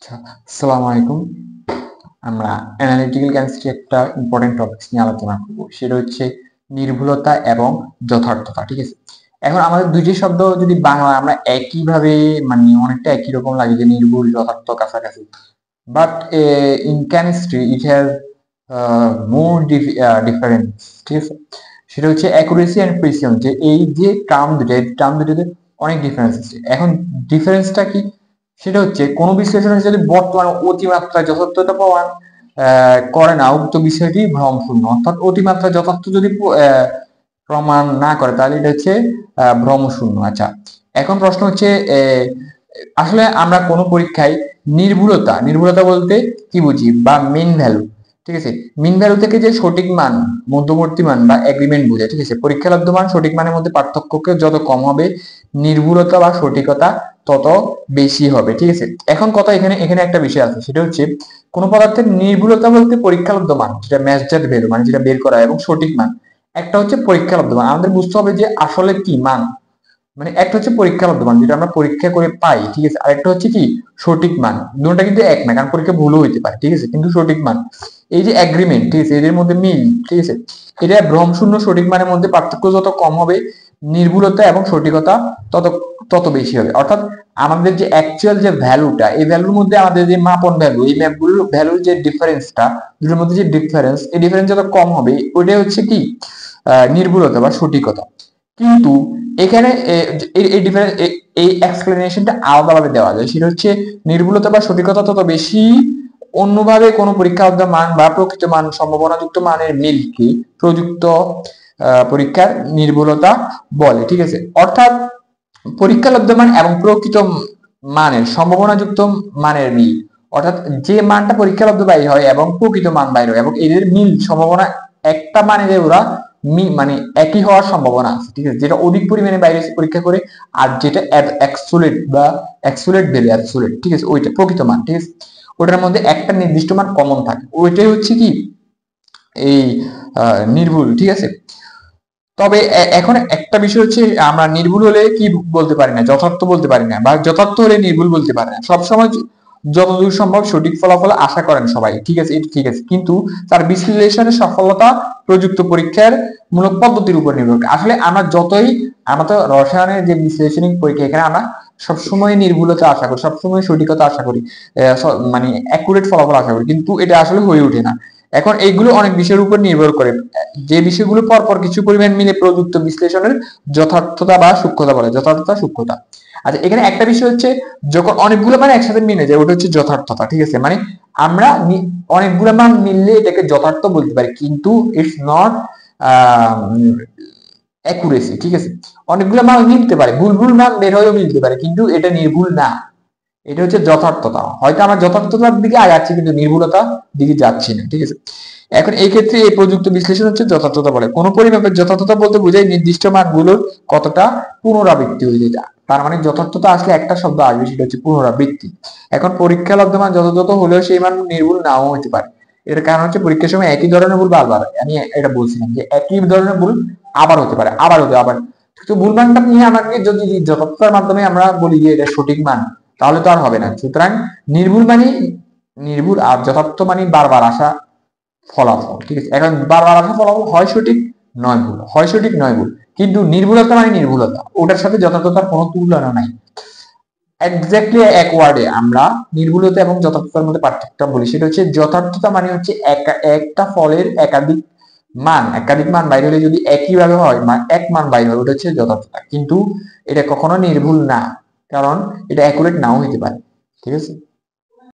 আচ্ছা, আসসালামু আলাইকুম। আমরা অ্যানালিটিক্যাল কেমিস্ট্রি একটা ইম্পর্টেন্ট টপিক নিয়ে আলোচনা করব, সেটা হচ্ছে নির্ভুলতা এবং যথার্থতা। ঠিক আছে, এখন আমাদের দুইটি শব্দ যদি বাংলা আমরা একইভাবে মানে অনেকটা একই রকম লাগে যে নির্ভুল যথার্থ কাছাকাছি, but in chemistry it has more difference. ঠিক আছে, সেটা হচ্ছে অ্যাকুরেসি অ্যান্ড প্রিসিশন, যে এই যে টার্ম দুটোতে অনেক ডিফারেন্স আছে। এখন ডিফারেন্সটা কি? সেটা হচ্ছে কোন বিশ্লেষণে যদি বর্তমান অতিমাত্রায় যথার্থতা প্রমাণ করে না, উক্ত বিষয়টি ভ্রমশূন্য। অর্থাৎ অতিমাত্রা যথার্থ যদি প্রমাণ না করে তাহলে এটা হচ্ছে ভ্রমশূন্য। আচ্ছা, এখন প্রশ্ন হচ্ছে আসলে আমরা কোন পরীক্ষায় নির্ভুলতা নির্ভুলতা বলতে কি বুঝি, বা মিন ভ্যালু। ঠিক আছে, মিন ভ্যালু থেকে যে সঠিক মান, মধ্যবর্তী মান বা এগ্রিমেন্ট বোঝায়। ঠিক আছে, পরীক্ষা লব্ধ মান সঠিক মানের মধ্যে পার্থক্যকে যত কম হবে, নির্ভুলতা বা সঠিকতা তত বেশি হবে। ঠিক আছে, এখন কথা এখানে এখানে একটা বিষয় আছে, সেটা হচ্ছে কোন পদার্থের নির্ভুলতা বলতে পরীক্ষালব্ধ মান, যেটা মেজার্ড ভ্যালু মানে যেটা বের করা হয়, এবং সঠিক মান। একটা হচ্ছে পরীক্ষালব্ধ মান, আমাদের বুঝতে হবে যে আসলে কি মান, মানে একটা হচ্ছে পরীক্ষালব্ধ মান যেটা আমরা পরীক্ষা করে পাই। ঠিক আছে, আরেকটা হচ্ছে কি সঠিক মান। দুটোটা কিন্তু এক না, কারণ পরীক্ষা ভুলও হইতে পারে। ঠিক আছে, কিন্তু সঠিক মান, এই যে এগ্রিমেন্ট, ঠিক আছে, এদের মধ্যে মিল। ঠিক আছে, এটা ভ্রমশূন্য সঠিক মানের মধ্যে পার্থক্য যত কম হবে, নির্ভুলতা এবং সঠিকতা তত তত বেশি হবে। অর্থাৎ আমাদের যে অ্যাকচুয়াল যে ভ্যালুটা, এই ভ্যালুর মধ্যে আমাদের যে মাপন ভ্যালু, এই ম্যাপগুলোর ভ্যালুর যে ডিফারেন্সটা, দুটোর মধ্যে যে ডিফারেন্স, এই ডিফারেন্স যত কম হবে ওইটাই হচ্ছে কি নির্ভুলতা বা সঠিকতা। কিন্তু এখানে এই ডিফারেন্স, এই এক্সপ্লেনেশনটা আলাদাভাবে দেওয়া যায়, সেটা হচ্ছে নির্ভুলতা বা সঠিকতা তত বেশি অন্যভাবে কোনো পরীক্ষার মান বা প্রকৃত মান সম্ভাবনাযুক্ত মানের মিলকে প্রযুক্ত পরীক্ষার নির্ভুলতা বলে। ঠিক আছে, অর্থাৎ পরীক্ষা লব্ধ মান এবং প্রকৃত মানের সম্ভাবনাযুক্ত মানের মিল, অর্থাৎ যে মানটা পরীক্ষা লব্ধ বাইর হয় এবং প্রকৃত মান বাইর হয় এবং এদের মিল সম্ভাবনা একটা মানে ওরা মানে একই হওয়ার সম্ভাবনা আছে। ঠিক আছে, যেটা অধিক পরিমাণে বাইরে পরীক্ষা করে, আর যেটা অ্যাবসোলিউট বা অ্যাবসোলিউট ভ্যালু, অ্যাবসোলিউট, ঠিক আছে, ওইটা প্রকৃত মান। ঠিক আছে, ওটার মধ্যে একটা নির্দিষ্ট মান কমন থাকে, ওইটাই হচ্ছে কি এই নির্ভুল। ঠিক আছে, তবে এখন একটা বিষয় হচ্ছে, আমরা নির্ভুল হলে কি বলতে পারি না, যথার্থ বলতে পারি না, বা যথার্থ হলে নির্ভুল বলতে পারি না। সবসময় যতদূর সম্ভব সঠিক ফলাফল আশা করেন সবাই। ঠিক আছে, এটা ঠিক আছে, কিন্তু তার বিশ্লেষণের সফলতা প্রযুক্ত পরীক্ষার মূলক পদ্ধতির উপর নির্ভর করে। আসলে আমরা যতই, আমরা তো রসায়নের যে বিশ্লেষণিক পরীক্ষা, এখানে আমরা সবসময় নির্ভুলতা আশা করি, সবসময় সঠিকতা আশা করি, মানে অ্যাকুরেট ফলাফল আশা করি, কিন্তু এটা আসলে হয়ে ওঠে না। এখন এইগুলো অনেক বিষয়ের উপর নির্ভর করে, যে বিষয়গুলো পরপর কিছু পরিমাণ মিলে প্রযুক্ত বিশ্লেষণের যথার্থতা বা সূক্ষ্মতা বলে, যথার্থতা সূক্ষ্মতা। আচ্ছা, এখানে একটা বিষয় হচ্ছে, যখন অনেকগুলো মান একসাথে মিলে যায় ওটা হচ্ছে যথার্থতা। ঠিক আছে, মানে আমরা অনেকগুলো মান মিললে এটাকে যথার্থ বলতে পারি, কিন্তু ইটস নট অ্যাকুরেসি। ঠিক আছে, অনেকগুলো মান মিলতে পারে, ভুল ভুল মান বের হয়েও মিলতে পারে, কিন্তু এটা নির্ভুল না। এটা হচ্ছে যথার্থতা, হয়তো আমরা যথার্থতার দিকে আগাচ্ছি কিন্তু নির্ভুলতার দিকে যাচ্ছি না। ঠিক আছে, এখন এই ক্ষেত্রে এই প্রযুক্ত বিশ্লেষণ হচ্ছে যথার্থতা বলে। কোন পরিমাপের যথার্থতা বলতে বোঝায় নির্দিষ্ট মানগুলোর কতটা পুনরাবৃত্তি হয়ে যায়। তার মানে যথার্থতা আসলে একটা শব্দ আসবে, সেটা হচ্ছে পুনরাবৃত্তি। এখন পরীক্ষা লব্ধ মান যথাযথ হলেও সেই মান নির্ভুল নাও হতে পারে। এর কারণ হচ্ছে পরীক্ষার সময় একই ধরনের ভুল বারবার, আমি এটা বলছিলাম যে একই ধরনের ভুল আবার হতে পারে, আবার হতে আবার। তো ভুল মানটা নিয়ে আমাকে যদি যথার্থতার মাধ্যমে আমরা বলি যে এটা সঠিক মান, তাহলে তো আর হবে না। সুতরাং নির্ভুল মানে নির্ভুল, আর যথার্থ মানে বারবার আসা ফলাফল। ঠিক আছে, এখন বারবার আসা ফলাফল হয় সঠিক নয় ভুল, হয় সঠিক নয় ভুল, কিন্তু নির্ভুলতা মানে নির্ভুলতা, ওটার সাথে যথার্থতার কোনো তুলনা নাই। এক্স্যাক্টলি এক ওয়ার্ডে আমরা নির্ভুলতা এবং যথার্থতার মধ্যে পার্থক্যটা বলি, সেটা হচ্ছে যথার্থতা মানে হচ্ছে একটা ফলের একাধিক মান বাইরে হলে যদি একইভাবে হয়, এক মান বাইরে হয়, ওটা হচ্ছে যথার্থতা। কিন্তু এটা কখনো নির্ভুল না, কারণ এটা অ্যাকুরেট নাও হইতে পারে। ঠিক আছে।